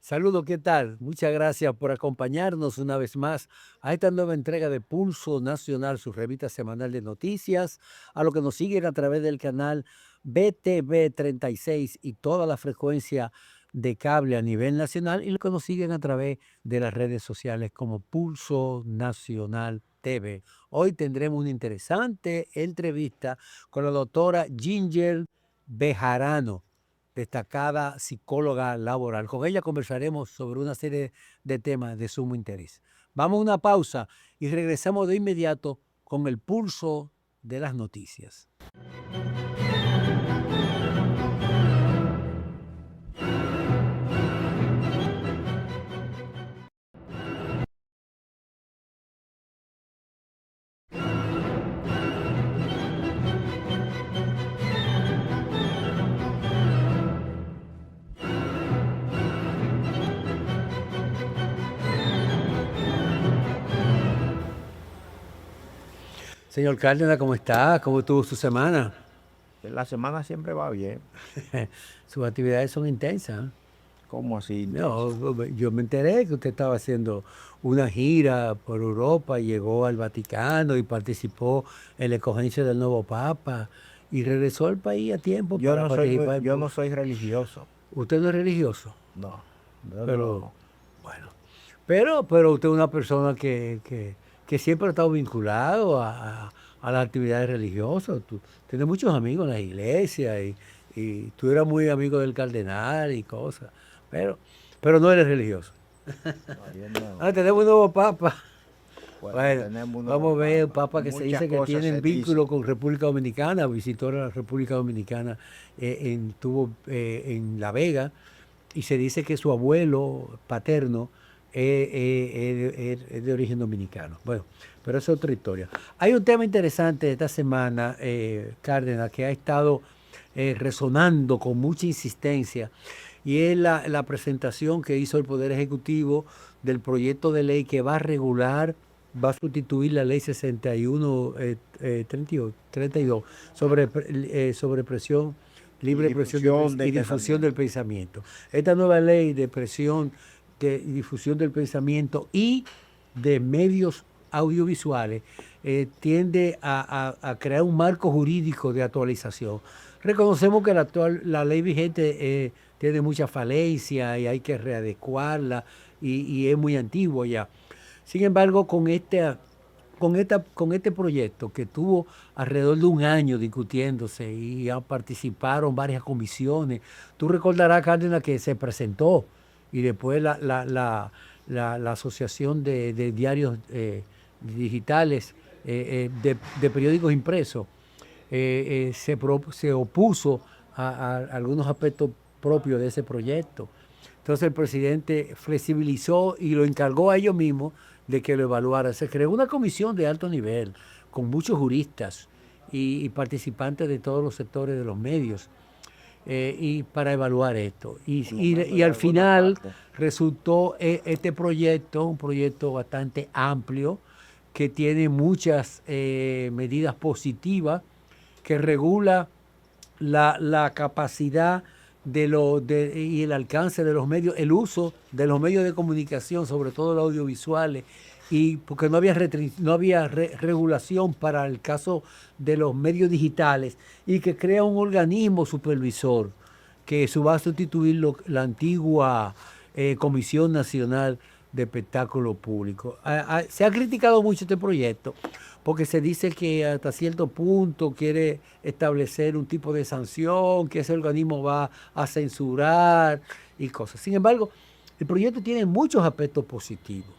Saludos, ¿qué tal? Muchas gracias por acompañarnos una vez más a esta nueva entrega de Pulso Nacional, su revista semanal de noticias, a los que nos siguen a través del canal BTV 36 y toda la frecuencia de cable a nivel nacional y los que nos siguen a través de las redes sociales como Pulso Nacional TV. Hoy tendremos una interesante entrevista con la doctora Ginger Bejarano, destacada psicóloga laboral. Con ella conversaremos sobre una serie de temas de sumo interés. Vamos a una pausa y regresamos de inmediato con el pulso de las noticias. Señor Cárdenas, ¿cómo está? ¿Cómo estuvo su semana? La semana siempre va bien. Sus actividades son intensas, ¿eh? ¿Cómo así intenso? No, yo me enteré que usted estaba haciendo una gira por Europa, llegó al Vaticano y participó en la escogencia del nuevo Papa y regresó al país a tiempo Yo para no soy muy, participar. yo no soy religioso. Usted no es religioso, No, yo pero no. bueno, pero usted es una persona que siempre ha estado vinculado a las actividades religiosas. Tú tienes muchos amigos en las iglesias y tú eras muy amigo del cardenal y cosas, pero, pero no eres religioso. No, yo no. Ah, tenemos un nuevo papa. Bueno, Bueno, tenemos un nuevo vamos a ver el papa. papa que se Muchas dice que cosas tiene se vínculo dicen. con República Dominicana, visitó la República Dominicana, estuvo en La Vega y se dice que su abuelo paterno es de origen dominicano. Bueno, pero esa es otra historia. Hay un tema interesante esta semana, Cárdenas, que ha estado resonando con mucha insistencia y es la presentación que hizo el Poder Ejecutivo del proyecto de ley que va a regular, va a sustituir la ley 61, 32 sobre presión, Y libre expresión difusión y de difusión del pensamiento. pensamiento. Esta nueva ley de presión y difusión del pensamiento y de medios audiovisuales tiende a crear un marco jurídico de actualización. Reconocemos que la ley vigente tiene mucha falencia y hay que readecuarla y es muy antiguo ya. Sin embargo, con este proyecto que tuvo alrededor de un año discutiéndose y ya participaron varias comisiones, tú recordarás, Cárdenas, que se presentó y después la Asociación de Diarios Digitales de Periódicos Impresos se opuso a algunos aspectos propios de ese proyecto. Entonces el presidente flexibilizó y lo encargó a ellos mismos de que lo evaluara. Se creó una comisión de alto nivel con muchos juristas y participantes de todos los sectores de los medios y para evaluar esto. Por lo menos Y de al alguna final parte. resultó este proyecto, un proyecto bastante amplio, que tiene muchas medidas positivas, que regula la capacidad y el alcance de los medios, el uso de los medios de comunicación, sobre todo los audiovisuales, y porque no había regulación para el caso de los medios digitales, y que crea un organismo supervisor que eso va a sustituir la antigua Comisión Nacional de Espectáculo Público. Se ha criticado mucho este proyecto porque se dice que hasta cierto punto quiere establecer un tipo de sanción, que ese organismo va a censurar y cosas. Sin embargo, el proyecto tiene muchos aspectos positivos.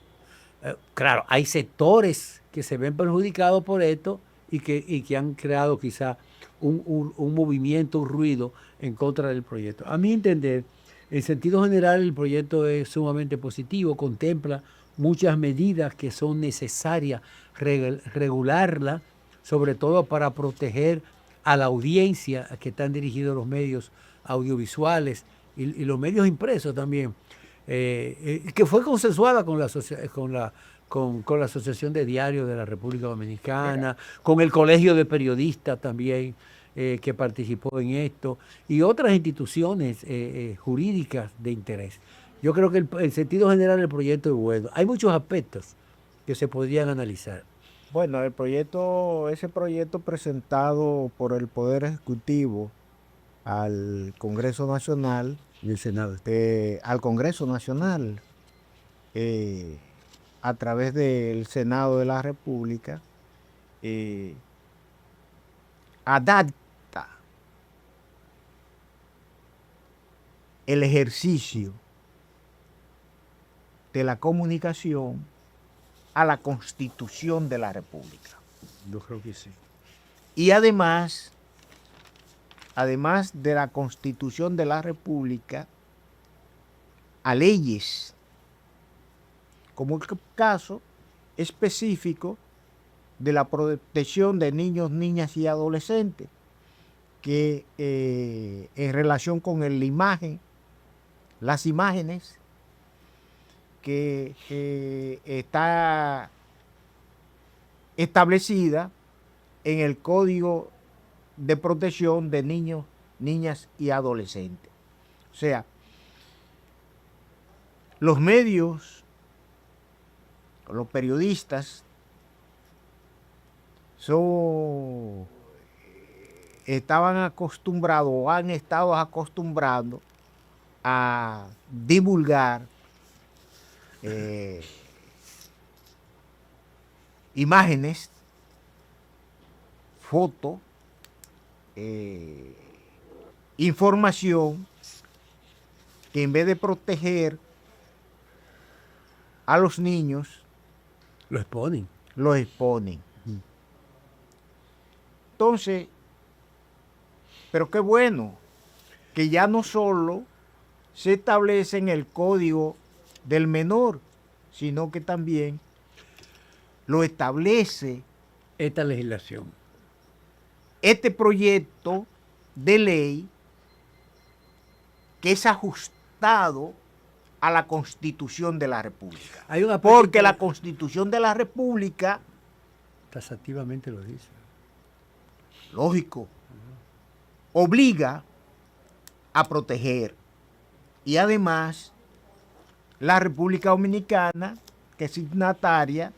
Claro, hay sectores que se ven perjudicados por esto y que han creado quizá un movimiento, un ruido en contra del proyecto. A mi entender, en sentido general, el proyecto es sumamente positivo, contempla muchas medidas que son necesarias regularla, sobre todo para proteger a la audiencia a que están dirigidos los medios audiovisuales y los medios impresos también, que fue consensuada con la Asociación de Diarios de la República Mira, Dominicana, con el Colegio de Periodistas también, que participó en esto, y otras instituciones jurídicas de interés. Yo creo que el sentido general del proyecto es bueno. Hay muchos aspectos que se podrían analizar. Bueno, ese proyecto presentado por el Poder Ejecutivo al Congreso Nacional, En el Senado. eh, a través del Senado de la República, eh, adapta el ejercicio de la comunicación a la Constitución de la República. Yo creo que sí. Y además de la Constitución de la República, a leyes, como el caso específico de la protección de niños, niñas y adolescentes, que en relación con las imágenes que está establecida en el Código de Protección de Niños, Niñas y Adolescentes. O sea, los medios, los periodistas, estaban acostumbrados o han estado acostumbrados a divulgar imágenes, fotos, información que en vez de proteger a los niños, Lo exponen. los exponen. Entonces, pero qué bueno que ya no solo se establece en el Código del Menor, sino que también lo establece Esta legislación. este proyecto de ley, que es ajustado a la Constitución de la República. Hay un aspecto Porque que la Constitución de la República, taxativamente lo dice. lógico, obliga a proteger. Y además, la República Dominicana, que es signataria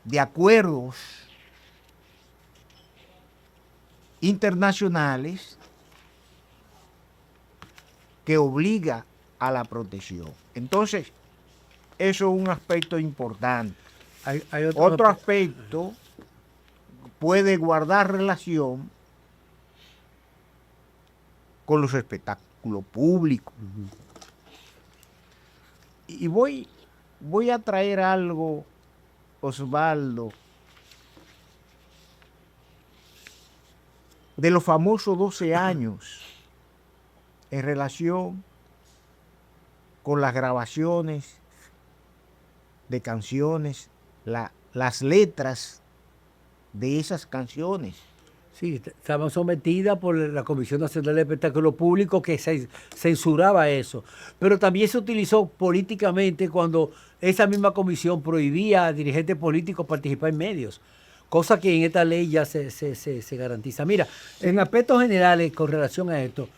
de acuerdos internacionales que obliga a la protección. Entonces, eso es un aspecto importante. Hay Otro aspecto puede guardar relación con los espectáculos públicos. Y voy a traer algo, Osvaldo, de los famosos 12 años en relación con las grabaciones de canciones, las letras de esas canciones. Sí, estaba sometida por la Comisión Nacional de Espectáculo Público, que censuraba eso. Pero también se utilizó políticamente cuando esa misma comisión prohibía a dirigentes políticos participar en medios, cosa que en esta ley ya se garantiza. Mira, en aspectos generales con relación a esto,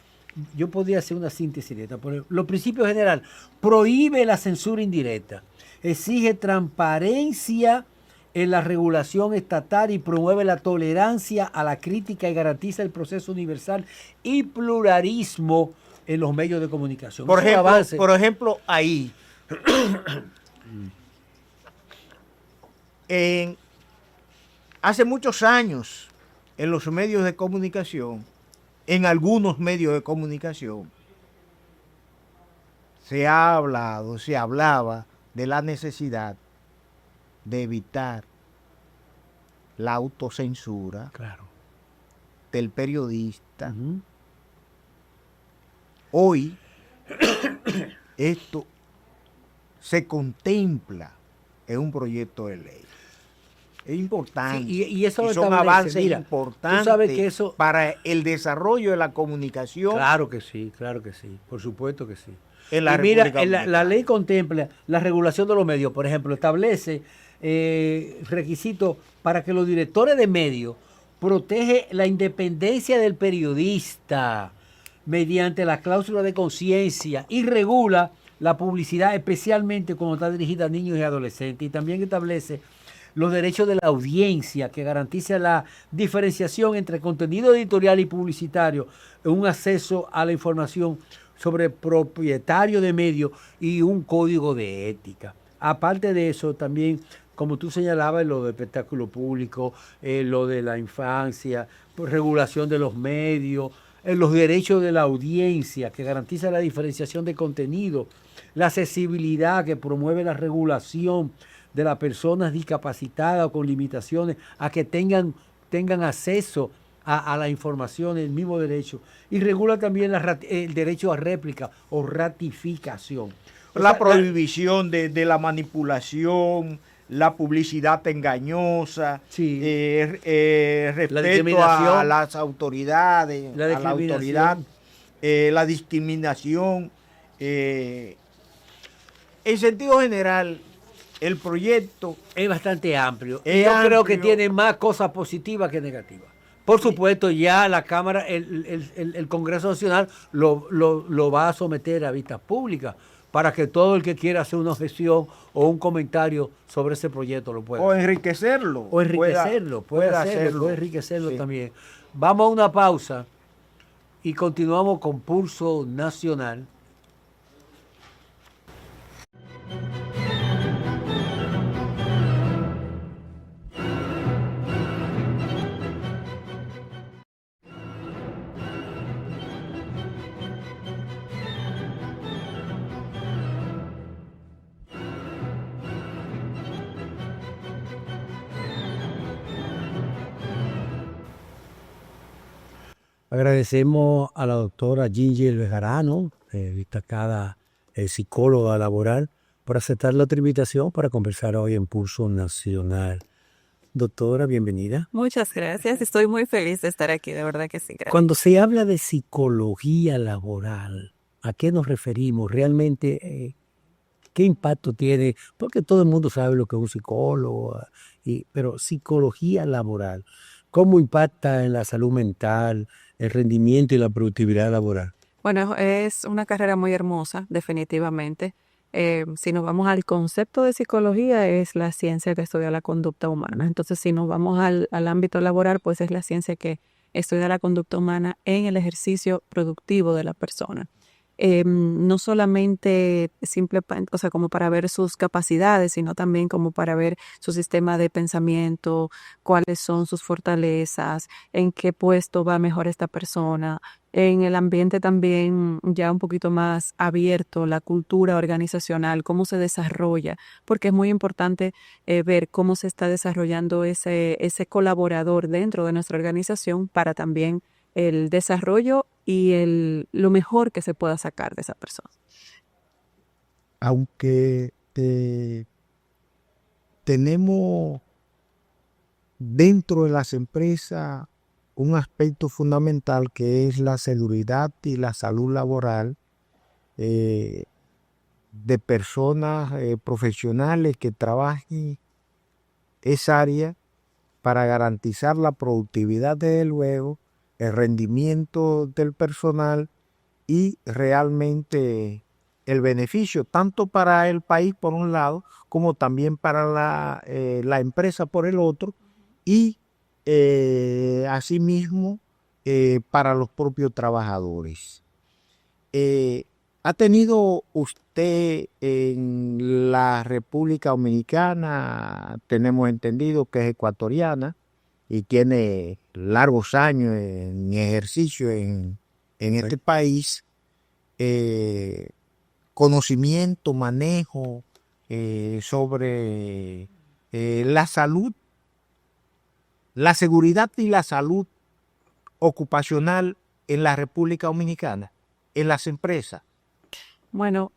yo podría hacer una síntesis de esta. Los principios generales: prohíbe la censura indirecta, exige transparencia en la regulación estatal y promueve la tolerancia a la crítica y garantiza el proceso universal y pluralismo en los medios de comunicación. Por ejemplo, ahí, hace muchos años, en los medios de comunicación, en algunos medios de comunicación, se hablaba de la necesidad de evitar la autocensura del periodista. Hoy esto se contempla en un proyecto de ley. Es importante. Sí, y eso son avances importantes, tú sabes que eso, para el desarrollo de la comunicación. Claro que sí, por supuesto que sí. En la mira, República la ley contempla la regulación de los medios. Por ejemplo, establece requisitos para que los directores de medios protege la independencia del periodista mediante la cláusula de conciencia y regula la publicidad, especialmente cuando está dirigida a niños y adolescentes, y también establece los derechos de la audiencia, que garantiza la diferenciación entre contenido editorial y publicitario, un acceso a la información sobre propietario de medios y un código de ética. Aparte de eso, también, como tú señalabas, lo de espectáculo público, lo de la infancia, regulación de los medios, los derechos de la audiencia, que garantiza la diferenciación de contenido, la accesibilidad, que promueve la regulación de las personas discapacitadas o con limitaciones a que tengan acceso a la información, el mismo derecho, y regula también el derecho a réplica o ratificación. La prohibición de la manipulación, la publicidad engañosa, Sí. Respeto a las autoridades, a la autoridad, la discriminación. En sentido general, el proyecto es bastante amplio. Creo que tiene más cosas positivas que negativas. Por supuesto, ya la Cámara, el Congreso Nacional lo va a someter a vistas públicas para que todo el que quiera hacer una objeción o un comentario sobre ese proyecto lo pueda. O enriquecerlo. Puede enriquecerlo sí. También. Vamos a una pausa y continuamos con Pulso Nacional. Agradecemos a la doctora Ginger Bejarano, destacada psicóloga laboral, por aceptar la otra invitación para conversar hoy en Pulso Nacional. Doctora, bienvenida. Muchas gracias, estoy muy feliz de estar aquí, de verdad que sí. Gracias. Cuando se habla de psicología laboral, ¿a qué nos referimos? Realmente, ¿qué impacto tiene? Porque todo el mundo sabe lo que es un psicólogo, pero psicología laboral, ¿cómo impacta en la salud mental, el rendimiento y la productividad laboral? Bueno, es una carrera muy hermosa, definitivamente. Si nos vamos al concepto de psicología, es la ciencia que estudia la conducta humana. Entonces, si nos vamos al ámbito laboral, pues es la ciencia que estudia la conducta humana en el ejercicio productivo de la persona. No solamente o sea, como para ver sus capacidades, sino también como para ver su sistema de pensamiento, cuáles son sus fortalezas, en qué puesto va mejor esta persona, en el ambiente también ya un poquito más abierto, la cultura organizacional, cómo se desarrolla, porque es muy importante ver cómo se está desarrollando ese colaborador dentro de nuestra organización para también el desarrollo y lo mejor que se pueda sacar de esa persona. Aunque tenemos dentro de las empresas un aspecto fundamental que es la seguridad y la salud laboral de personas profesionales que trabajen esa área para garantizar la productividad, desde luego, el rendimiento del personal y realmente el beneficio tanto para el país por un lado como también para la empresa por el otro y asimismo para los propios trabajadores. ¿Ha tenido usted en la República Dominicana, tenemos entendido que es ecuatoriana y tiene largos años en ejercicio en este país, conocimiento, manejo sobre la salud, la seguridad y la salud ocupacional en la República Dominicana, en las empresas? Bueno,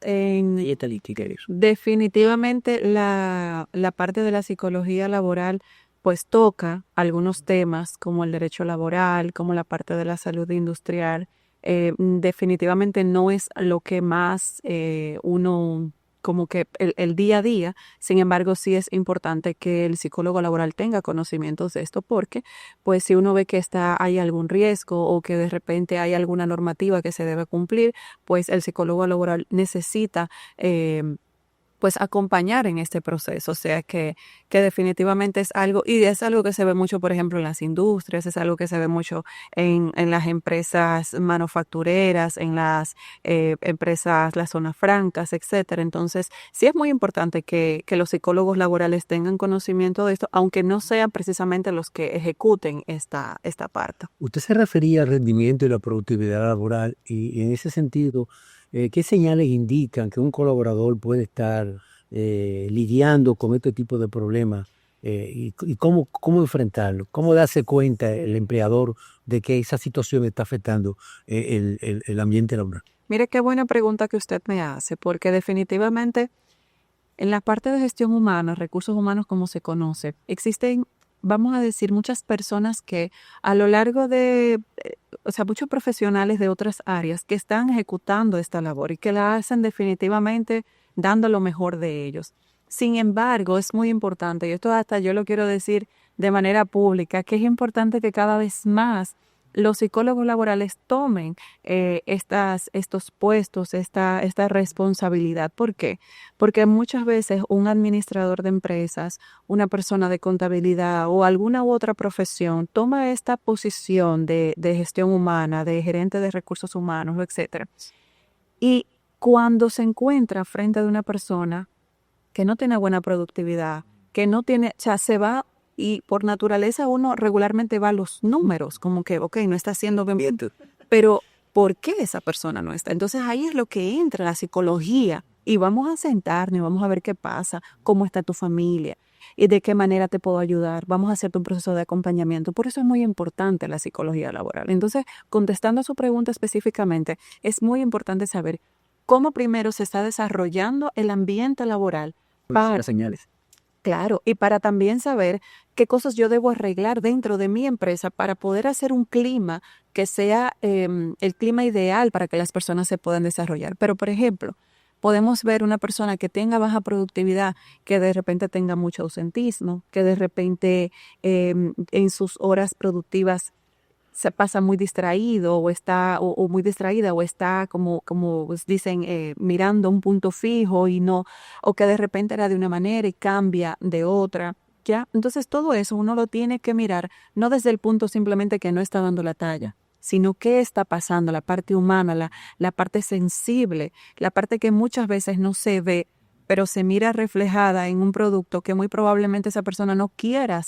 definitivamente la parte de la psicología laboral pues toca algunos temas como el derecho laboral, como la parte de la salud industrial. Definitivamente no es lo que más uno como que el día a día. Sin embargo, sí es importante que el psicólogo laboral tenga conocimientos de esto porque, pues, si uno ve que hay algún riesgo o que de repente hay alguna normativa que se debe cumplir, pues el psicólogo laboral necesita pues acompañar en este proceso. O sea que definitivamente es algo, y es algo que se ve mucho, por ejemplo, en las industrias, es algo que se ve mucho en las empresas manufactureras, en las empresas, las zonas francas, etcétera. Entonces, sí es muy importante que los psicólogos laborales tengan conocimiento de esto, aunque no sean precisamente los que ejecuten esta parte. Usted se refería al rendimiento y la productividad laboral y en ese sentido, ¿qué señales indican que un colaborador puede estar lidiando con este tipo de problemas y cómo enfrentarlo? ¿Cómo darse cuenta el empleador de que esa situación está afectando el ambiente laboral? Mire qué buena pregunta que usted me hace, porque definitivamente en la parte de gestión humana, recursos humanos como se conoce, existen, vamos a decir, muchas personas que a lo largo o sea, muchos profesionales de otras áreas que están ejecutando esta labor y que la hacen definitivamente dando lo mejor de ellos. Sin embargo, es muy importante, y esto hasta yo lo quiero decir de manera pública, que es importante que cada vez más los psicólogos laborales tomen estos puestos, esta responsabilidad. ¿Por qué? Porque muchas veces un administrador de empresas, una persona de contabilidad o alguna u otra profesión toma esta posición de gestión humana, de gerente de recursos humanos, etcétera. Y cuando se encuentra frente a una persona que no tiene buena productividad, que no tiene, o sea, se va y por naturaleza uno regularmente va a los números, como que, ok, no está haciendo bien, pero ¿por qué esa persona no está? Entonces ahí es lo que entra la psicología y vamos a sentarnos y vamos a ver qué pasa, cómo está tu familia y de qué manera te puedo ayudar. Vamos a hacerte un proceso de acompañamiento. Por eso es muy importante la psicología laboral. Entonces, contestando a su pregunta específicamente, es muy importante saber cómo primero se está desarrollando el ambiente laboral para Las señales. claro, y para también saber qué cosas yo debo arreglar dentro de mi empresa para poder hacer un clima que sea el clima ideal para que las personas se puedan desarrollar. Pero, por ejemplo, podemos ver una persona que tenga baja productividad, que de repente tenga mucho ausentismo, que de repente en sus horas productivas se pasa muy distraído o está o muy distraída o está como pues dicen mirando un punto fijo y no, o que de repente era de una manera y cambia de otra, ¿ya? Entonces todo eso uno lo tiene que mirar no desde el punto simplemente que no está dando la talla, sino qué está pasando, la parte humana, la parte sensible, la parte que muchas veces no se ve, pero se mira reflejada en un producto que muy probablemente esa persona no quiera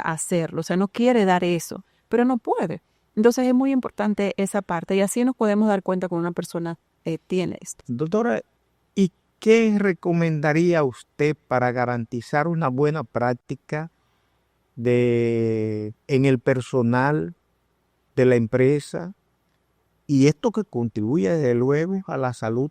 hacerlo, o sea, no quiere dar eso, pero no puede. Entonces es muy importante esa parte y así nos podemos dar cuenta cuando una persona tiene esto. Doctora, ¿y qué recomendaría usted para garantizar una buena práctica en el personal de la empresa y esto que contribuye desde luego a la salud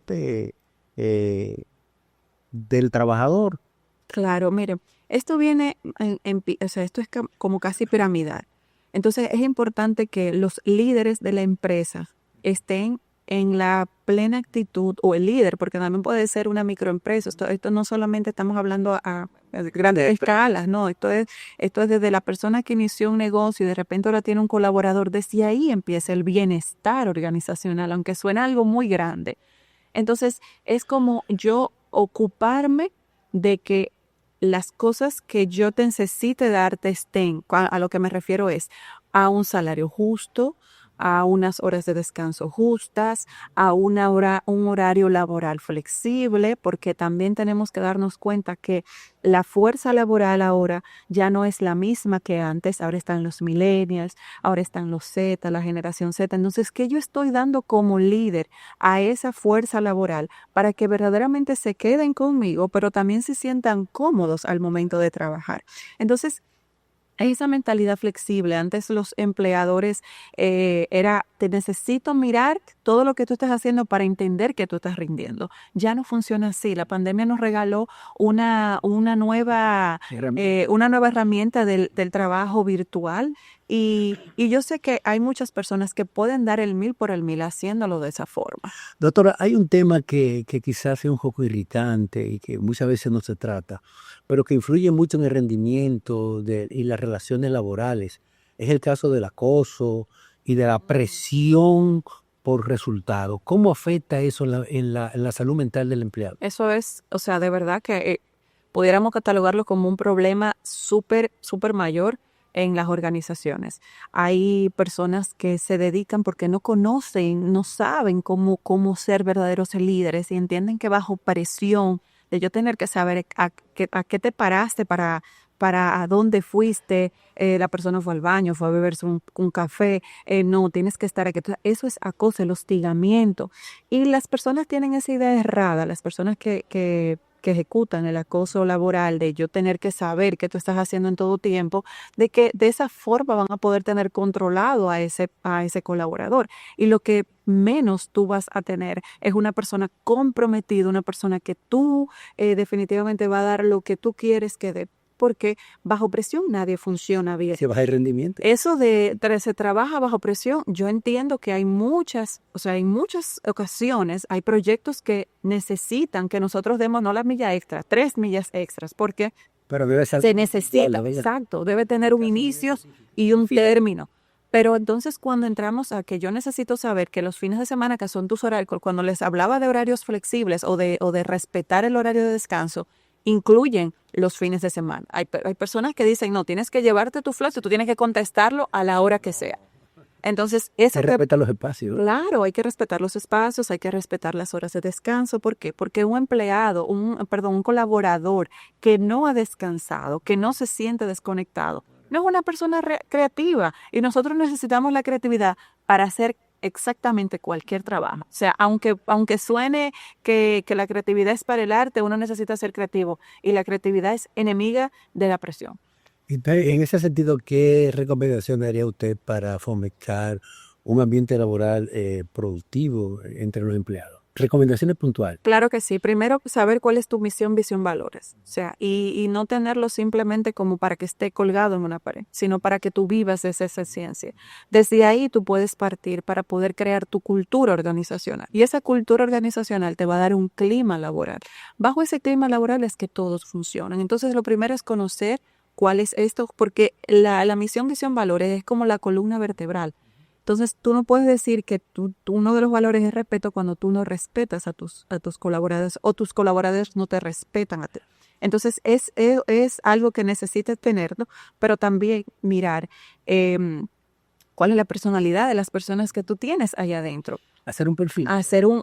del trabajador? Claro, mire, esto viene o sea, esto es como casi piramidal. Entonces es importante que los líderes de la empresa estén en la plena actitud, o el líder, porque también puede ser una microempresa. Esto no solamente estamos hablando a grandes escalas, no, esto es desde la persona que inició un negocio y de repente ahora tiene un colaborador, desde ahí empieza el bienestar organizacional, aunque suena algo muy grande. Entonces es como yo ocuparme de que las cosas que yo te necesite darte estén, a lo que me refiero es a un salario justo, a unas horas de descanso justas, a un horario laboral flexible, porque también tenemos que darnos cuenta que la fuerza laboral ahora ya no es la misma que antes. Ahora están los millennials, ahora están los Z, la generación Z. Entonces, ¿qué yo estoy dando como líder a esa fuerza laboral para que verdaderamente se queden conmigo, pero también se sientan cómodos al momento de trabajar? Entonces, esa mentalidad flexible. Antes los empleadores te necesito mirar todo lo que tú estás haciendo para entender que tú estás rindiendo. Ya no funciona así. La pandemia nos regaló una nueva herramienta del trabajo virtual y yo sé que hay muchas personas que pueden dar el 1000 por el 1000 haciéndolo de esa forma. Doctora, hay un tema que quizás sea un poco irritante y que muchas veces no se trata, pero que influye mucho en el rendimiento y las relaciones laborales. Es el caso del acoso y de la presión por resultados. ¿Cómo afecta eso en la salud mental del empleado? Eso es, o sea, de verdad que pudiéramos catalogarlo como un problema súper, súper mayor en las organizaciones. Hay personas que se dedican porque no conocen, no saben cómo ser verdaderos líderes y entienden que bajo presión de yo tener que saber a qué te paraste para a dónde fuiste, la persona fue al baño, fue a beberse un café, no, tienes que estar aquí. Eso es acoso, el hostigamiento. Y las personas tienen esa idea errada, las personas que ejecutan el acoso laboral, de yo tener que saber qué tú estás haciendo en todo tiempo, de que de esa forma van a poder tener controlado a ese colaborador. Y lo que menos tú vas a tener es una persona comprometida, una persona que tú definitivamente va a dar lo que tú quieres que dé. Porque bajo presión nadie funciona bien. Se baja el rendimiento. Eso se trabaja bajo presión. Yo entiendo que en muchas ocasiones hay proyectos que necesitan que nosotros demos no la milla extra, 3 millas extras, porque Pero debe ser se necesita, exacto, debe tener un inicio y un término. Pero entonces cuando entramos a que yo necesito saber que los fines de semana, que son tus horarios, cuando les hablaba de horarios flexibles o de respetar el horario de descanso, incluyen los fines de semana. Hay personas que dicen, no, tienes que llevarte tu flash, tú tienes que contestarlo a la hora que sea. Entonces, eso que respetar los espacios. Claro, hay que respetar los espacios, hay que respetar las horas de descanso. ¿Por qué? Porque un empleado, un colaborador que no ha descansado, que no se siente desconectado, no es una persona creativa. Y nosotros necesitamos la creatividad para hacer exactamente cualquier trabajo. O sea, aunque suene que la creatividad es para el arte, uno necesita ser creativo y la creatividad es enemiga de la presión. Entonces, en ese sentido, ¿qué recomendación daría usted para fomentar un ambiente laboral productivo entre los empleados? Recomendaciones puntuales. Claro que sí. Primero, saber cuál es tu misión, visión, valores. O sea, y no tenerlo simplemente como para que esté colgado en una pared, sino para que tú vivas esa ciencia. Desde ahí tú puedes partir para poder crear tu cultura organizacional. Y esa cultura organizacional te va a dar un clima laboral. Bajo ese clima laboral es que todos funcionan. Entonces, lo primero es conocer cuál es esto, porque la misión, visión, valores es como la columna vertebral. Entonces, tú no puedes decir que uno de los valores es respeto cuando tú no respetas a tus colaboradores o tus colaboradores no te respetan a ti. Entonces, es algo que necesitas tenerlo, pero también mirar cuál es la personalidad de las personas que tú tienes allá adentro. Hacer un perfil.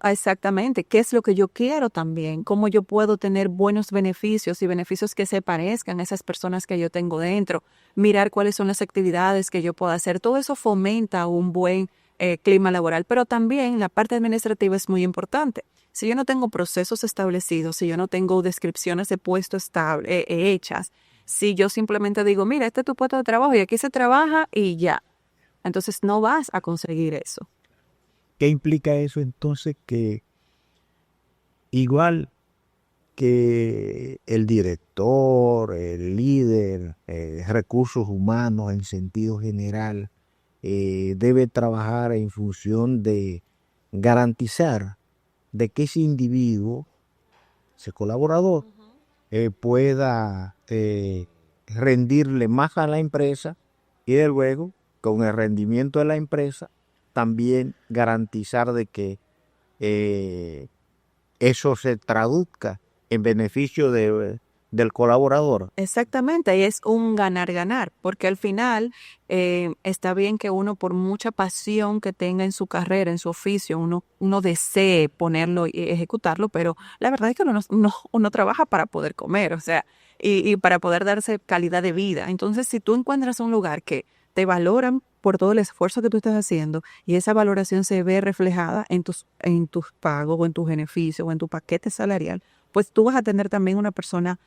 Exactamente, qué es lo que yo quiero también, cómo yo puedo tener buenos beneficios y beneficios que se parezcan a esas personas que yo tengo dentro, mirar cuáles son las actividades que yo puedo hacer. Todo eso fomenta un buen clima laboral, pero también la parte administrativa es muy importante. Si yo no tengo procesos establecidos, si yo no tengo descripciones de puestos hechas, si yo simplemente digo, mira, este es tu puesto de trabajo y aquí se trabaja y ya, entonces no vas a conseguir eso. ¿Qué implica eso entonces? Que igual que el director, el líder, recursos humanos en sentido general, debe trabajar en función de garantizar de que ese individuo, ese colaborador, pueda rendirle más a la empresa y de luego, con el rendimiento de la empresa, también garantizar de que eso se traduzca en beneficio del colaborador. Exactamente, y es un ganar-ganar, porque al final está bien que uno, por mucha pasión que tenga en su carrera, en su oficio, uno desee ponerlo y ejecutarlo, pero la verdad es que uno trabaja para poder comer, o sea, y para poder darse calidad de vida. Entonces, si tú encuentras un lugar que te valoran por todo el esfuerzo que tú estás haciendo y esa valoración se ve reflejada en tus pagos o en tus beneficios o en tu paquete salarial, pues tú vas a tener también una persona,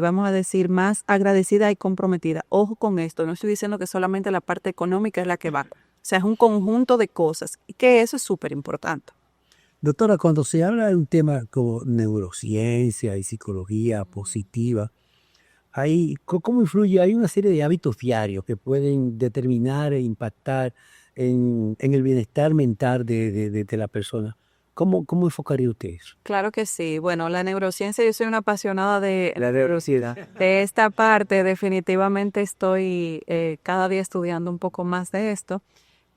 vamos a decir, más agradecida y comprometida. Ojo con esto, no estoy diciendo que solamente la parte económica es la que va, sea, es un conjunto de cosas y que eso es súper importante. Doctora, cuando se habla de un tema como neurociencia y psicología positiva, ¿cómo influye? Hay una serie de hábitos diarios que pueden determinar e impactar en el bienestar mental de la persona. ¿Cómo enfocaría usted eso? Claro que sí. Bueno, la neurociencia, yo soy una apasionada de La neurociencia. de esta parte. Definitivamente estoy cada día estudiando un poco más de esto.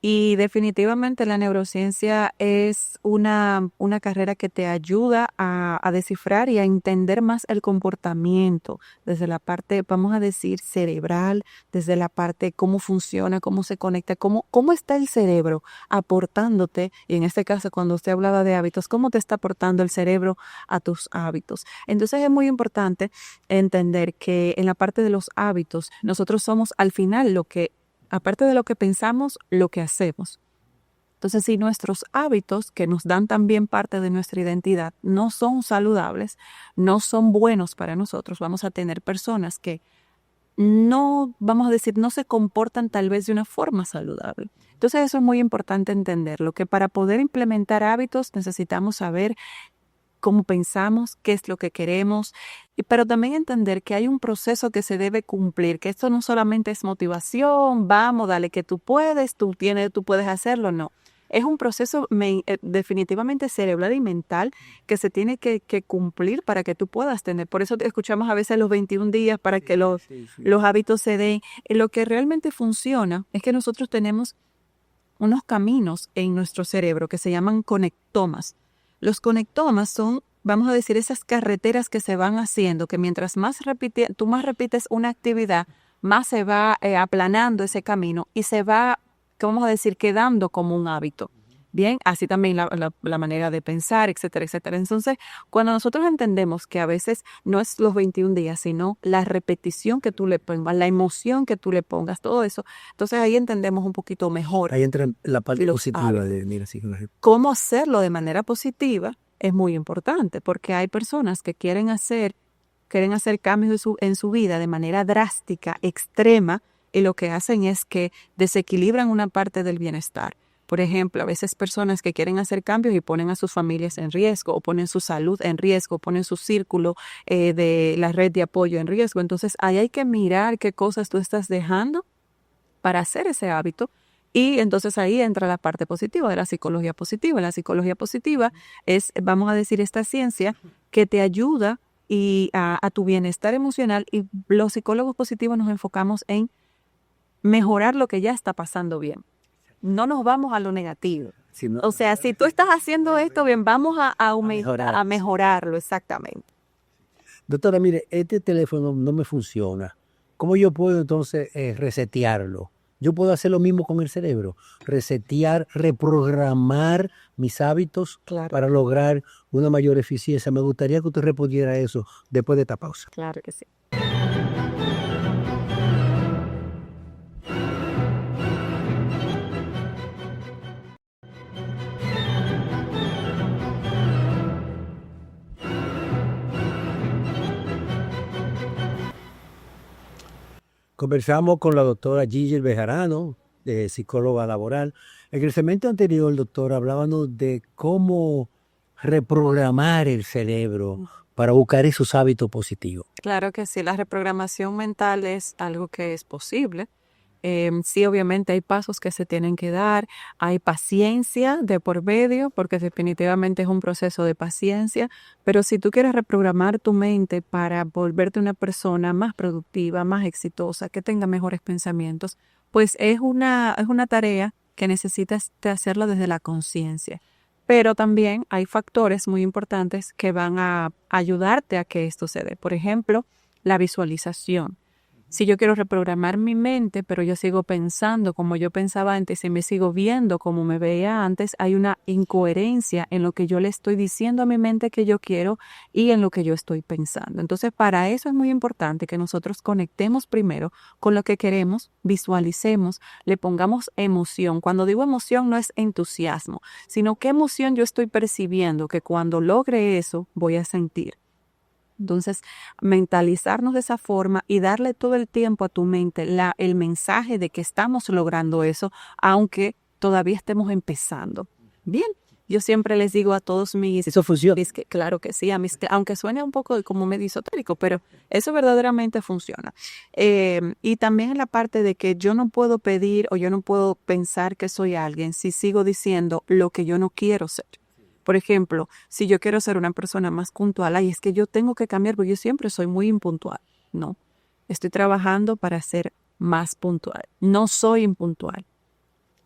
Y definitivamente la neurociencia es una carrera que te ayuda a descifrar y a entender más el comportamiento desde la parte, vamos a decir, cerebral, desde la parte cómo funciona, cómo se conecta, cómo está el cerebro aportándote, y en este caso cuando usted hablaba de hábitos, cómo te está aportando el cerebro a tus hábitos. Entonces es muy importante entender que en la parte de los hábitos, nosotros somos al final aparte de lo que pensamos, lo que hacemos. Entonces, si nuestros hábitos, que nos dan también parte de nuestra identidad, no son saludables, no son buenos para nosotros, vamos a tener personas que no, vamos a decir, no se comportan tal vez de una forma saludable. Entonces, eso es muy importante entenderlo, que para poder implementar hábitos necesitamos saber cómo pensamos, qué es lo que queremos, pero también entender que hay un proceso que se debe cumplir, que esto no solamente es motivación, vamos, dale que tú puedes, tú puedes hacerlo, no. Es un proceso definitivamente cerebral y mental que se tiene que cumplir para que tú puedas tener. Por eso te escuchamos a veces los 21 días para que los hábitos se den. Lo que realmente funciona es que nosotros tenemos unos caminos en nuestro cerebro que se llaman conectomas. Los conectomas son, vamos a decir, esas carreteras que se van haciendo, que mientras tú más repites una actividad, más se va aplanando ese camino y se va, vamos a decir, quedando como un hábito. Bien, así también la manera de pensar, etcétera, etcétera. Entonces, cuando nosotros entendemos que a veces no es los 21 días, sino la repetición que tú le pongas, la emoción que tú le pongas, todo eso, entonces ahí entendemos un poquito mejor. Ahí entra la parte los positiva hábitos. de, mira, sí, Cómo hacerlo de manera positiva es muy importante, porque hay personas que quieren hacer cambios en su vida de manera drástica, extrema, y lo que hacen es que desequilibran una parte del bienestar. Por ejemplo, a veces personas que quieren hacer cambios y ponen a sus familias en riesgo, o ponen su salud en riesgo, ponen su círculo de la red de apoyo en riesgo. Entonces, ahí hay que mirar qué cosas tú estás dejando para hacer ese hábito. Y entonces ahí entra la parte positiva de la psicología positiva. La psicología positiva es, vamos a decir, esta ciencia que te ayuda a tu bienestar emocional, y los psicólogos positivos nos enfocamos en mejorar lo que ya está pasando bien. No nos vamos a lo negativo. O sea, si tú estás haciendo esto bien, vamos a mejorarlo, exactamente. Doctora, mire, este teléfono no me funciona. ¿Cómo yo puedo entonces resetearlo? Yo puedo hacer lo mismo con el cerebro, resetear, reprogramar mis hábitos para lograr una mayor eficiencia. Me gustaría que usted respondiera a eso después de esta pausa. Claro que sí. Conversamos con la doctora Gigi Bejarano, psicóloga laboral. En el segmento anterior, doctora, hablábamos de cómo reprogramar el cerebro para buscar esos hábitos positivos. Claro que sí, la reprogramación mental es algo que es posible. Sí, obviamente hay pasos que se tienen que dar, hay paciencia de por medio, porque definitivamente es un proceso de paciencia, pero si tú quieres reprogramar tu mente para volverte una persona más productiva, más exitosa, que tenga mejores pensamientos, pues es una tarea que necesitas de hacerlo desde la conciencia. Pero también hay factores muy importantes que van a ayudarte a que esto se dé. Por ejemplo, la visualización. Si yo quiero reprogramar mi mente, pero yo sigo pensando como yo pensaba antes y me sigo viendo como me veía antes, hay una incoherencia en lo que yo le estoy diciendo a mi mente que yo quiero y en lo que yo estoy pensando. Entonces, para eso es muy importante que nosotros conectemos primero con lo que queremos, visualicemos, le pongamos emoción. Cuando digo emoción no es entusiasmo, sino qué emoción yo estoy percibiendo que cuando logre eso voy a sentir. Entonces, mentalizarnos de esa forma y darle todo el tiempo a tu mente el mensaje de que estamos logrando eso, aunque todavía estemos empezando. Bien, yo siempre les digo a todos mis... Eso funciona. Claro que sí, aunque suene un poco como medio esotérico, pero eso verdaderamente funciona. Y también en la parte de que yo no puedo pedir o yo no puedo pensar que soy alguien si sigo diciendo lo que yo no quiero ser. Por ejemplo, si yo quiero ser una persona más puntual, ay, es que yo tengo que cambiar porque yo siempre soy muy impuntual. No, estoy trabajando para ser más puntual. No soy impuntual.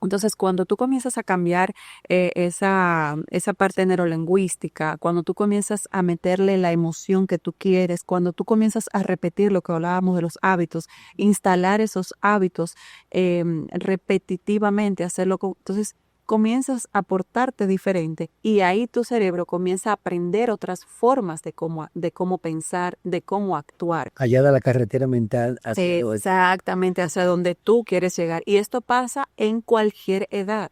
Entonces, cuando tú comienzas a cambiar esa parte neurolingüística, cuando tú comienzas a meterle la emoción que tú quieres, cuando tú comienzas a repetir lo que hablábamos de los hábitos, instalar esos hábitos repetitivamente, hacerlo, entonces comienzas a portarte diferente y ahí tu cerebro comienza a aprender otras formas de cómo pensar, de cómo actuar. Allá da la carretera mental hacia Exactamente, hacia donde tú quieres llegar. Y esto pasa en cualquier edad.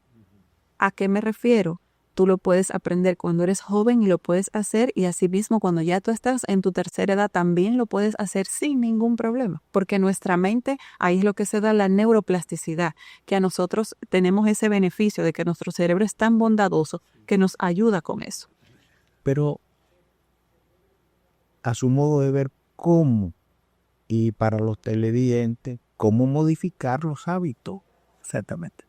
¿A qué me refiero? Tú lo puedes aprender cuando eres joven y lo puedes hacer, y asimismo cuando ya tú estás en tu tercera edad también lo puedes hacer sin ningún problema, porque nuestra mente, ahí es lo que se da la neuroplasticidad, que a nosotros tenemos ese beneficio de que nuestro cerebro es tan bondadoso que nos ayuda con eso. Pero a su modo de ver, ¿cómo? Y para los televidentes, ¿cómo modificar los hábitos? Exactamente.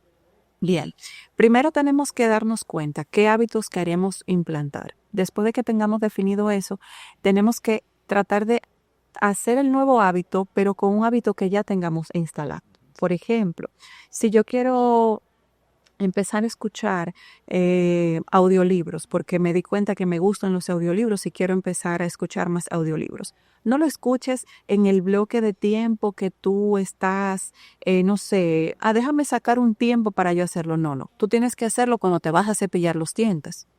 Bien, primero tenemos que darnos cuenta qué hábitos queremos implantar. Después de que tengamos definido eso, tenemos que tratar de hacer el nuevo hábito, pero con un hábito que ya tengamos instalado. Por ejemplo, si yo quiero empezar a escuchar audiolibros, porque me di cuenta que me gustan los audiolibros y quiero empezar a escuchar más audiolibros. No lo escuches en el bloque de tiempo que tú estás, no sé, déjame sacar un tiempo para yo hacerlo. No. Tú tienes que hacerlo cuando te vas a cepillar los dientes.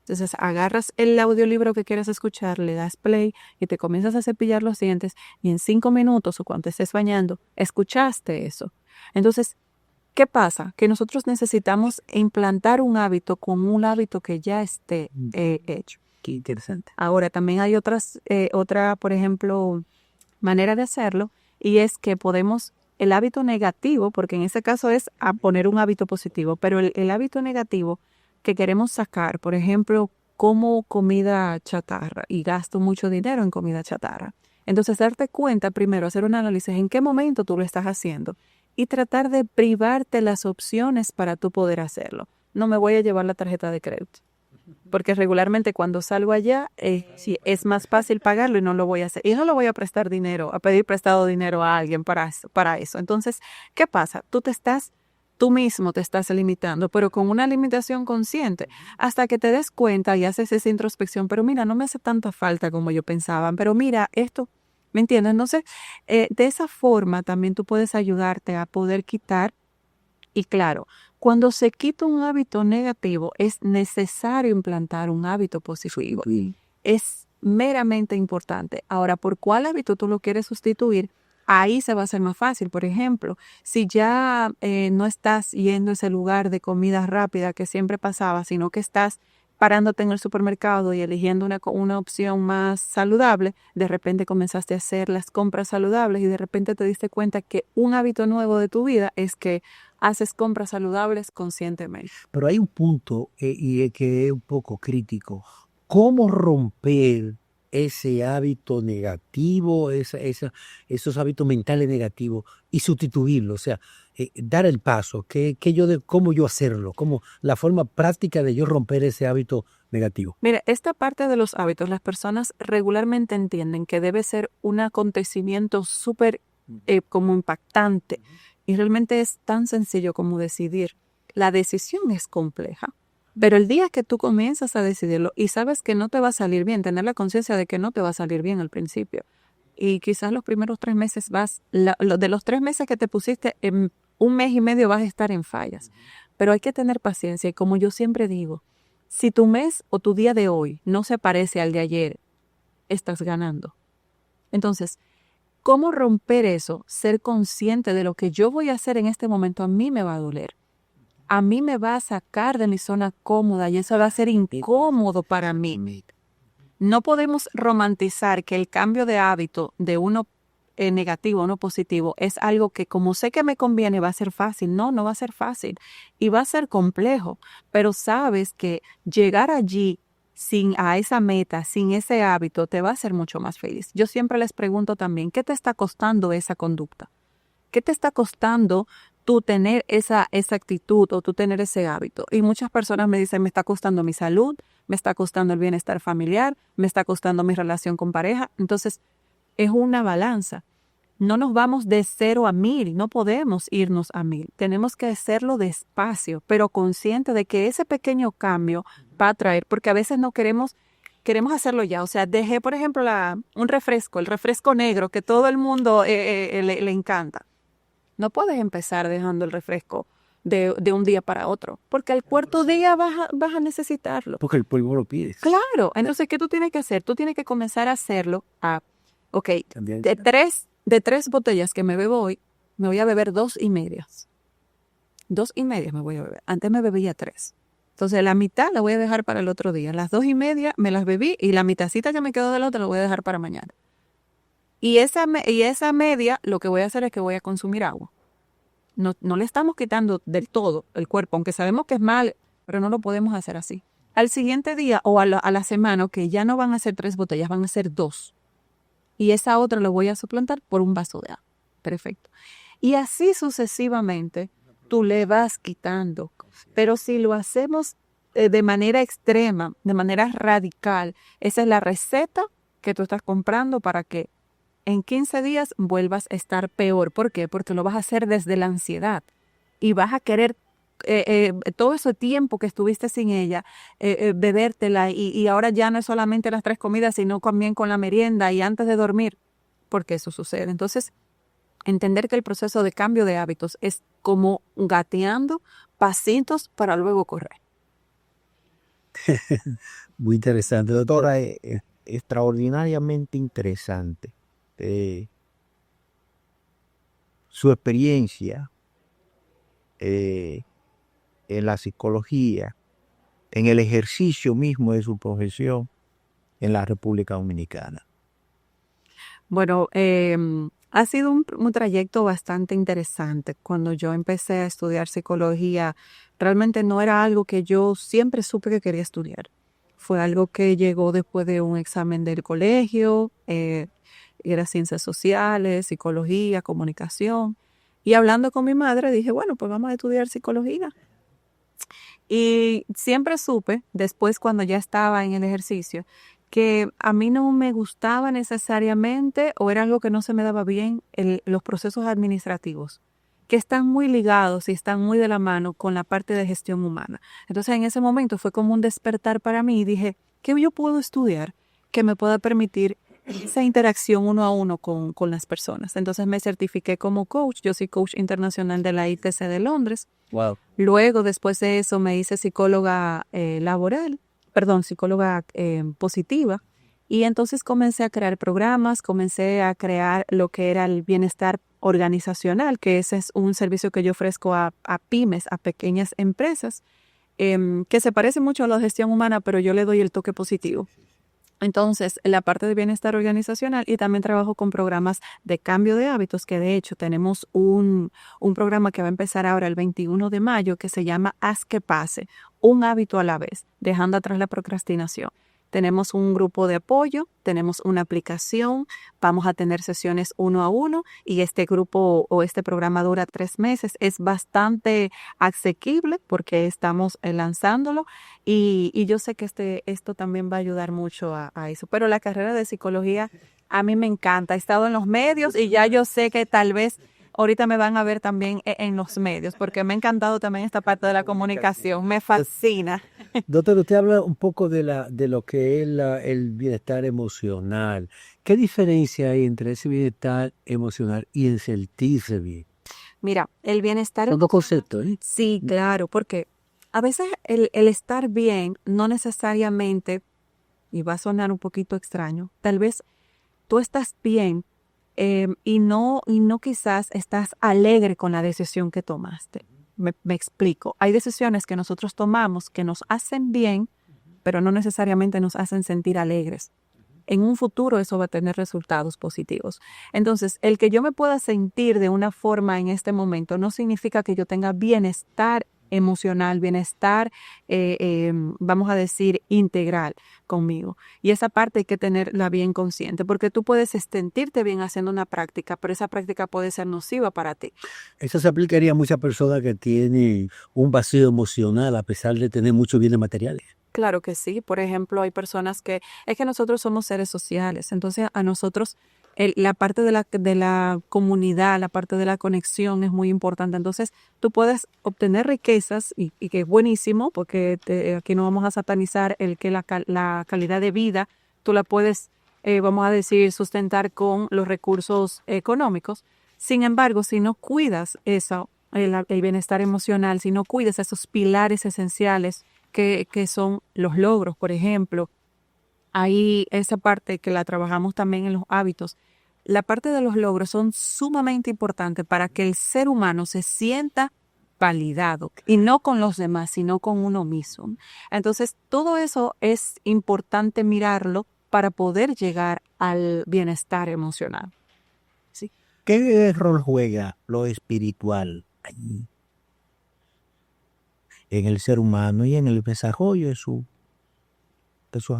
Entonces agarras el audiolibro que quieres escuchar, le das play y te comienzas a cepillar los dientes y en 5 minutos o cuando te estés bañando, escuchaste eso. Entonces, ¿qué pasa? Que nosotros necesitamos implantar un hábito con un hábito que ya esté hecho. Qué interesante. Ahora, también hay otra, por ejemplo, manera de hacerlo, y es que podemos, el hábito negativo, porque en ese caso es a poner un hábito positivo, pero el hábito negativo que queremos sacar, por ejemplo, como comida chatarra, y gasto mucho dinero en comida chatarra. Entonces, darte cuenta primero, hacer un análisis en qué momento tú lo estás haciendo y tratar de privarte las opciones para tú poder hacerlo. No me voy a llevar la tarjeta de crédito, porque regularmente cuando salgo allá, sí, es más fácil pagarlo y no lo voy a hacer. Y no lo voy a prestar dinero, a pedir prestado dinero a alguien para eso. Entonces, ¿qué pasa? Tú mismo te estás limitando, pero con una limitación consciente, hasta que te des cuenta y haces esa introspección. Pero mira, no me hace tanta falta como yo pensaba, pero mira, esto, ¿me entiendes? Entonces, de esa forma también tú puedes ayudarte a poder quitar. Y claro, cuando se quita un hábito negativo, es necesario implantar un hábito positivo. Sí. Es meramente importante. Ahora, ¿por cuál hábito tú lo quieres sustituir? Ahí se va a hacer más fácil. Por ejemplo, si ya no estás yendo a ese lugar de comida rápida que siempre pasaba, sino que estás parándote en el supermercado y eligiendo una opción más saludable, de repente comenzaste a hacer las compras saludables y de repente te diste cuenta que un hábito nuevo de tu vida es que haces compras saludables conscientemente. Pero hay un punto que es un poco crítico. ¿Cómo romper ese hábito negativo, esos hábitos mentales negativos y sustituirlo? O sea, dar el paso, cómo yo hacerlo, cómo la forma práctica de yo romper ese hábito negativo. Mira, esta parte de los hábitos, las personas regularmente entienden que debe ser un acontecimiento súper como impactante. Y realmente es tan sencillo como decidir. La decisión es compleja, pero el día que tú comienzas a decidirlo y sabes que no te va a salir bien, tener la conciencia de que no te va a salir bien al principio. Y quizás los primeros 3 meses de los 3 meses que te pusiste, en 1 mes y medio vas a estar en fallas. Pero hay que tener paciencia y como yo siempre digo, si tu mes o tu día de hoy no se parece al de ayer, estás ganando. Entonces, ¿cómo romper eso? Ser consciente de lo que yo voy a hacer en este momento a mí me va a doler. A mí me va a sacar de mi zona cómoda y eso va a ser incómodo para mí. No podemos romantizar que el cambio de hábito de uno negativo, uno positivo. Es algo que como sé que me conviene va a ser fácil. No, no va a ser fácil y va a ser complejo, pero sabes que llegar allí a esa meta, sin ese hábito, te va a hacer mucho más feliz. Yo siempre les pregunto también, ¿qué te está costando esa conducta? ¿Qué te está costando tú tener esa actitud o tú tener ese hábito? Y muchas personas me dicen, me está costando mi salud, me está costando el bienestar familiar, me está costando mi relación con pareja. Entonces, es una balanza. No nos vamos de 0 a 1000, no podemos irnos a 1000. Tenemos que hacerlo despacio, pero consciente de que ese pequeño cambio va a traer, porque a veces no queremos hacerlo ya. O sea, dejé, por ejemplo, un refresco, el refresco negro, que todo el mundo le encanta. No puedes empezar dejando el refresco de un día para otro, porque al cuarto día vas a necesitarlo. Porque el polvo lo pides. Claro. Entonces, ¿qué tú tienes que hacer? Tú tienes que comenzar a hacerlo También. de 3 botellas que me bebo hoy, me voy a beber 2,5. 2,5 me voy a beber. Antes me bebía 3. Entonces, la mitad la voy a dejar para el otro día. Las 2,5 me las bebí y la mitacita que me quedó del otro la voy a dejar para mañana. Y esa media, lo que voy a hacer es que voy a consumir agua. No le estamos quitando del todo el cuerpo, aunque sabemos que es mal, pero no lo podemos hacer así. Al siguiente día o a la semana, que ya no van a ser 3 botellas, van a ser 2. Y esa otra lo voy a suplantar por un vaso de agua. Perfecto. Y así sucesivamente, tú le vas quitando. Pero si lo hacemos de manera extrema, de manera radical, esa es la receta que tú estás comprando para que en 15 días vuelvas a estar peor. ¿Por qué? Porque lo vas a hacer desde la ansiedad y vas a querer todo ese tiempo que estuviste sin ella, bebértela y ahora ya no es solamente las 3 comidas, sino también con la merienda y antes de dormir, porque eso sucede. Entonces, entender que el proceso de cambio de hábitos es como gateando pasitos para luego correr. Muy interesante, Doctora, extraordinariamente interesante. Su experiencia en la psicología, en el ejercicio mismo de su profesión en la República Dominicana. Bueno, ha sido un trayecto bastante interesante. Cuando yo empecé a estudiar psicología, realmente no era algo que yo siempre supe que quería estudiar. Fue algo que llegó después de un examen del colegio, era ciencias sociales, psicología, comunicación. Y hablando con mi madre, dije, bueno, pues vamos a estudiar psicología. Y siempre supe, después cuando ya estaba en el ejercicio, que a mí no me gustaba necesariamente o era algo que no se me daba bien los procesos administrativos, que están muy ligados y están muy de la mano con la parte de gestión humana. Entonces en ese momento fue como un despertar para mí y dije, ¿qué yo puedo estudiar que me pueda permitir esa interacción 1 a 1 con las personas? Entonces me certifiqué como coach. Yo soy coach internacional de la ITC de Londres. Wow. Luego, después de eso, me hice psicóloga psicóloga positiva. Y entonces comencé a crear programas, comencé a crear lo que era el bienestar organizacional, que ese es un servicio que yo ofrezco a pymes, a pequeñas empresas, que se parece mucho a la gestión humana, pero yo le doy el toque positivo. Entonces, la parte de bienestar organizacional, y también trabajo con programas de cambio de hábitos, que de hecho tenemos un programa que va a empezar ahora el 21 de mayo que se llama Haz que pase, un hábito a la vez, dejando atrás la procrastinación. Tenemos un grupo de apoyo, tenemos una aplicación, vamos a tener sesiones 1 a 1 y este grupo o este programa dura 3 meses. Es bastante asequible porque estamos lanzándolo y yo sé que esto también va a ayudar mucho a eso. Pero la carrera de psicología a mí me encanta. He estado en los medios y ya yo sé que tal vez ahorita me van a ver también en los medios porque me ha encantado también esta parte de la comunicación. Me fascina. Doctor, usted habla un poco de lo que es el bienestar emocional. ¿Qué diferencia hay entre ese bienestar emocional y el sentirse bien? Mira, el bienestar... Son 2 conceptos, ¿eh? Sí, claro, porque a veces el estar bien no necesariamente, y va a sonar un poquito extraño, tal vez tú estás bien y no quizás estás alegre con la decisión que tomaste. Me explico. Hay decisiones que nosotros tomamos que nos hacen bien, pero no necesariamente nos hacen sentir alegres. en un futuro eso va a tener resultados positivos. Entonces, el que yo me pueda sentir de una forma en este momento no significa que yo tenga bienestar emocional, bienestar, vamos a decir, integral conmigo. Y esa parte hay que tenerla bien consciente, porque tú puedes sentirte bien haciendo una práctica, pero esa práctica puede ser nociva para ti. Eso se aplicaría a muchas personas que tienen un vacío emocional a pesar de tener muchos bienes materiales. Claro que sí. Por ejemplo, hay personas que, es que nosotros somos seres sociales, entonces a nosotros la parte de la comunidad, la parte de la conexión es muy importante. Entonces, tú puedes obtener riquezas y que es buenísimo, porque aquí no vamos a satanizar el que la calidad de vida, tú la puedes, vamos a decir, sustentar con los recursos económicos. Sin embargo, si no cuidas eso, el bienestar emocional, si no cuidas esos pilares esenciales que son los logros, por ejemplo, ahí esa parte que la trabajamos también en los hábitos. La parte de los logros son sumamente importantes para que el ser humano se sienta validado, y no con los demás, sino con uno mismo. Entonces, todo eso es importante mirarlo para poder llegar al bienestar emocional. Sí. ¿Qué rol juega lo espiritual allí en el ser humano y en el desarrollo de sus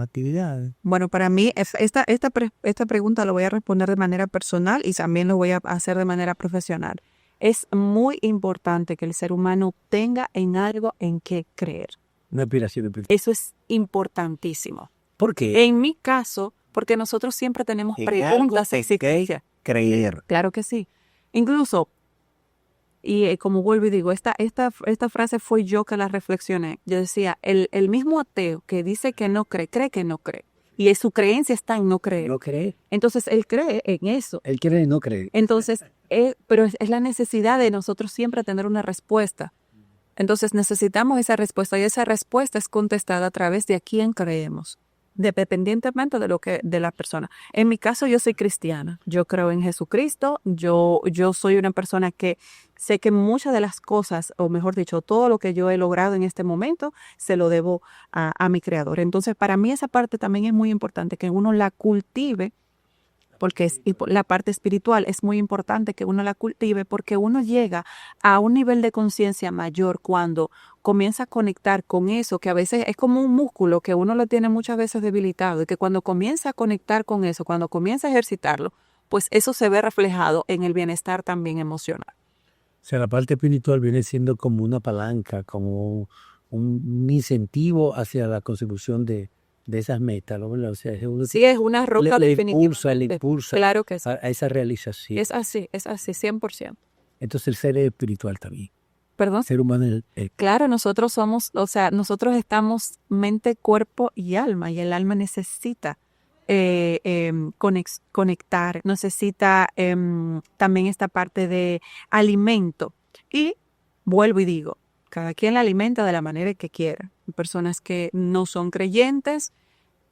actividades? Bueno, para mí esta pregunta lo voy a responder de manera personal y también lo voy a hacer de manera profesional. Es muy importante que el ser humano tenga en algo en que creer. Una aspiración. Eso es importantísimo. ¿Por qué? En mi caso, porque nosotros siempre tenemos preguntas existenciales. Creer. Claro que sí. Incluso, y como vuelvo y digo, esta frase fue yo que la reflexioné. Yo decía, el mismo ateo que dice que no cree, cree que no cree. Y su creencia está en no creer. ¿No cree? Entonces, él cree en eso. Él quiere y no cree. Entonces, pero es la necesidad de nosotros siempre tener una respuesta. Entonces, necesitamos esa respuesta, y esa respuesta es contestada a través de a quién creemos, dependientemente de la persona. En mi caso, yo soy cristiana. Yo creo en Jesucristo. Yo soy una persona que sé que muchas de las cosas, o mejor dicho, todo lo que yo he logrado en este momento, se lo debo a mi Creador. Entonces, para mí esa parte también es muy importante, que uno la cultive, porque la parte espiritual es muy importante que uno la cultive, porque uno llega a un nivel de conciencia mayor cuando comienza a conectar con eso, que a veces es como un músculo que uno lo tiene muchas veces debilitado, y que cuando comienza a conectar con eso, cuando comienza a ejercitarlo, pues eso se ve reflejado en el bienestar también emocional. O sea, la parte espiritual viene siendo como una palanca, como un incentivo hacia la consecución de esas metas, ¿no? O sea, Sí, es una roca definitiva. Le impulsa Claro que sí. a esa realización. Es así, 100%. Entonces el ser es espiritual también. ¿Perdón? El ser humano es Claro, nosotros estamos mente, cuerpo y alma, y el alma necesita conectar, necesita también esta parte de alimento. Y vuelvo y digo, cada quien la alimenta de la manera que quiera. Hay personas que no son creyentes,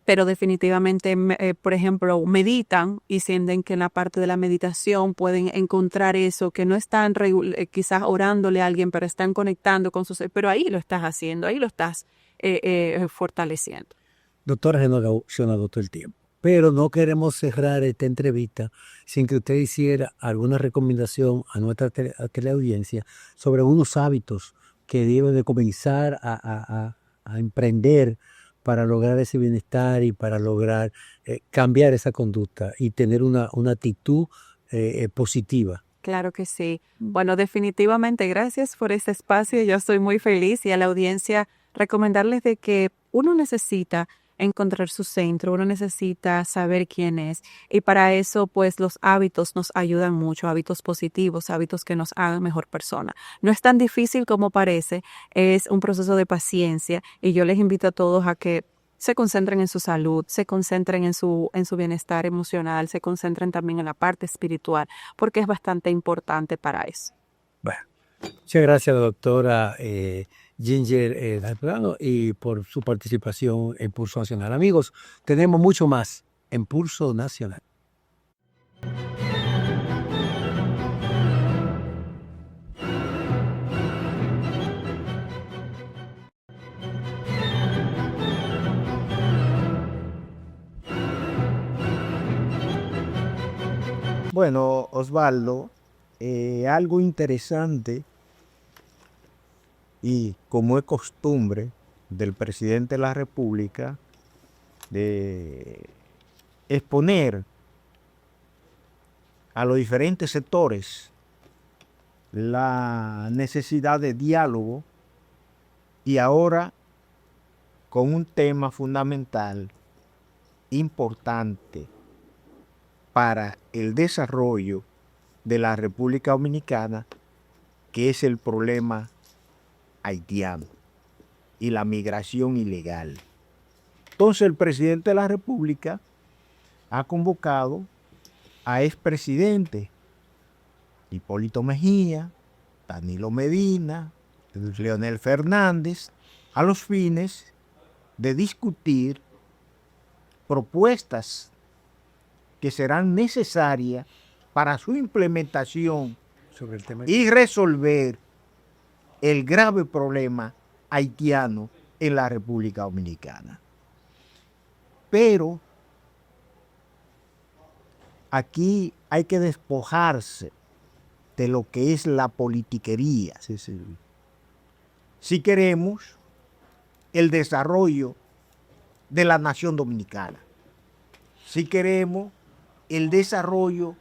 pero definitivamente, por ejemplo, meditan y sienten que en la parte de la meditación pueden encontrar eso, que no están quizás orándole a alguien, pero están conectando con sus... Pero ahí lo estás haciendo, ahí lo estás fortaleciendo. Doctora, se nos agotó el tiempo, pero no queremos cerrar esta entrevista sin que usted hiciera alguna recomendación a nuestra teleaudiencia sobre unos hábitos que deben de comenzar a emprender para lograr ese bienestar y para lograr cambiar esa conducta y tener una actitud positiva. Claro que sí. Bueno, definitivamente gracias por este espacio. Yo estoy muy feliz, y a la audiencia recomendarles de que uno necesita encontrar su centro, uno necesita saber quién es, y para eso pues los hábitos nos ayudan mucho, hábitos positivos, hábitos que nos hagan mejor persona. No es tan difícil como parece, es un proceso de paciencia, y yo les invito a todos a que se concentren en su salud, se concentren en su bienestar emocional, se concentren también en la parte espiritual, porque es bastante importante para eso. Bueno, muchas gracias, doctora Ginger Dalprado, y por su participación en Pulso Nacional. Amigos, tenemos mucho más en Pulso Nacional. Bueno, Osvaldo, algo interesante y como es costumbre del presidente de la República de exponer a los diferentes sectores la necesidad de diálogo y ahora con un tema fundamental, importante para el desarrollo de la República Dominicana, que es el problema haitiano y la migración ilegal. Entonces el presidente de la República ha convocado a expresidentes Hipólito Mejía, Danilo Medina, Leonel Fernández, a los fines de discutir propuestas que serán necesarias para su implementación sobre el tema. y resolver el grave problema haitiano en la República Dominicana. Pero aquí hay que despojarse de lo que es la politiquería. Si queremos el desarrollo de la nación dominicana, si queremos el desarrollo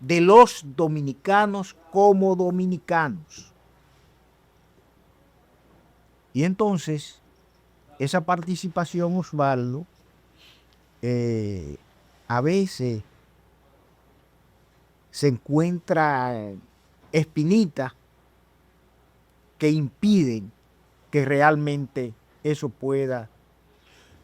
de los dominicanos como dominicanos. Y entonces, esa participación, Osvaldo, a veces se encuentra espinitas que impiden que realmente eso pueda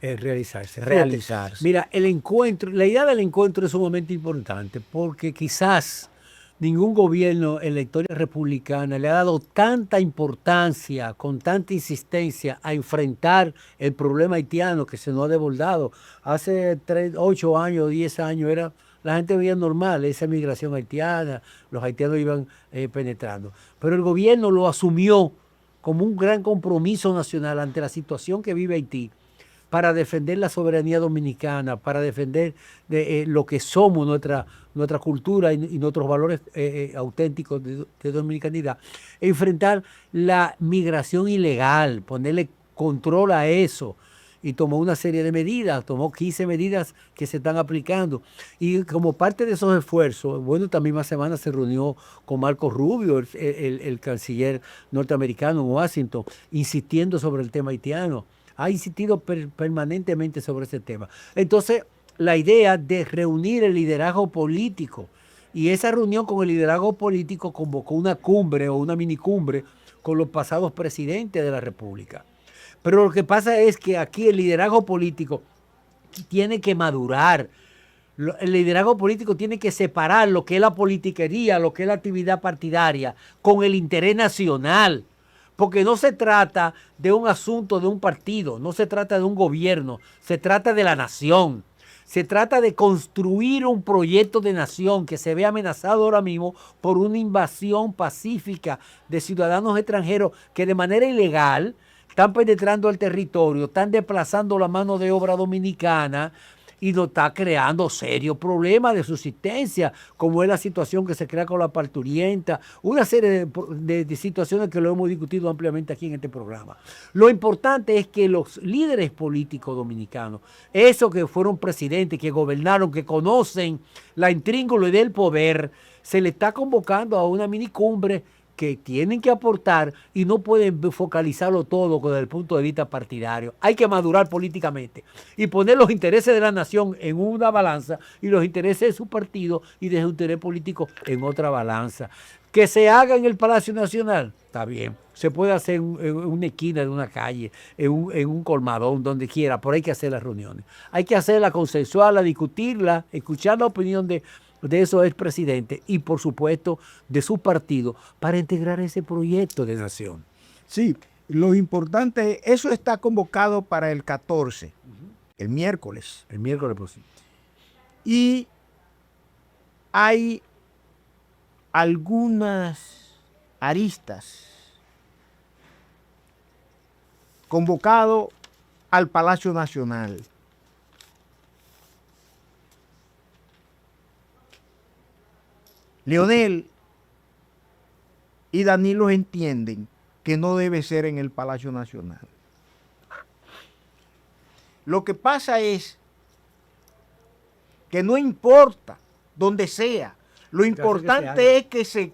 realizarse. realizarse. Mira, el encuentro, la idea del encuentro es sumamente importante porque quizás ningún gobierno en la historia republicana le ha dado tanta importancia, con tanta insistencia a enfrentar el problema haitiano que se nos ha desbordado. Hace 8 años, 10 años, la gente veía normal esa migración haitiana, los haitianos iban penetrando. Pero el gobierno lo asumió como un gran compromiso nacional ante la situación que vive Haití, para defender la soberanía dominicana, para defender lo que somos, nuestra cultura y nuestros valores auténticos de dominicanidad, enfrentar la migración ilegal, ponerle control a eso. Y tomó una serie de medidas, tomó 15 medidas que se están aplicando. Y como parte de esos esfuerzos, bueno, esta misma semana se reunió con Marco Rubio, el canciller norteamericano en Washington, insistiendo sobre el tema haitiano. Ha insistido permanentemente sobre ese tema. Entonces, la idea de reunir el liderazgo político, y esa reunión con el liderazgo político convocó una cumbre o una minicumbre con los pasados presidentes de la República. Pero lo que pasa es que aquí el liderazgo político tiene que madurar. El liderazgo político tiene que separar lo que es la politiquería, lo que es la actividad partidaria, con el interés nacional. Porque no se trata de un asunto de un partido, no se trata de un gobierno, se trata de la nación. Se trata de construir un proyecto de nación que se ve amenazado ahora mismo por una invasión pacífica de ciudadanos extranjeros que de manera ilegal están penetrando el territorio, están desplazando la mano de obra dominicana y nos está creando serios problemas de subsistencia, como es la situación que se crea con la parturienta, una serie de situaciones que lo hemos discutido ampliamente aquí en este programa. Lo importante es que los líderes políticos dominicanos, esos que fueron presidentes, que gobernaron, que conocen la intríngulis del poder, se le está convocando a una minicumbre que tienen que aportar y no pueden focalizarlo todo desde el punto de vista partidario. Hay que madurar políticamente y poner los intereses de la nación en una balanza y los intereses de su partido y de su interés político en otra balanza. Que se haga en el Palacio Nacional, está bien. Se puede hacer en una esquina de una calle, en un colmadón, donde quiera, pero hay que hacer las reuniones. Hay que hacerla consensuarla, discutirla, escuchar la opinión de esos expresidentes y, por supuesto, de su partido para integrar ese proyecto de nación. Sí, lo importante, eso está convocado para el 14, el miércoles. El miércoles próximo. Y hay algunas aristas convocado al Palacio Nacional. Leonel y Danilo entienden que no debe ser en el Palacio Nacional. Lo que pasa es que no importa donde sea, lo importante es que se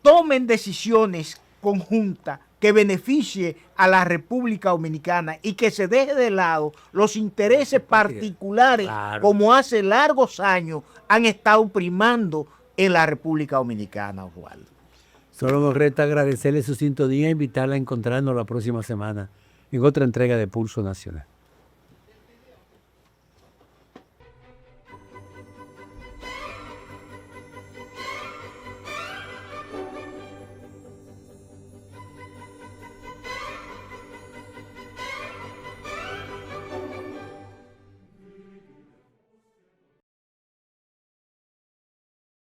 tomen decisiones conjuntas que beneficie a la República Dominicana y que se deje de lado los intereses particulares, Claro. como hace largos años han estado primando en la República Dominicana, Osvaldo. Solo nos resta agradecerle su sintonía e invitarla a encontrarnos la próxima semana en otra entrega de Pulso Nacional.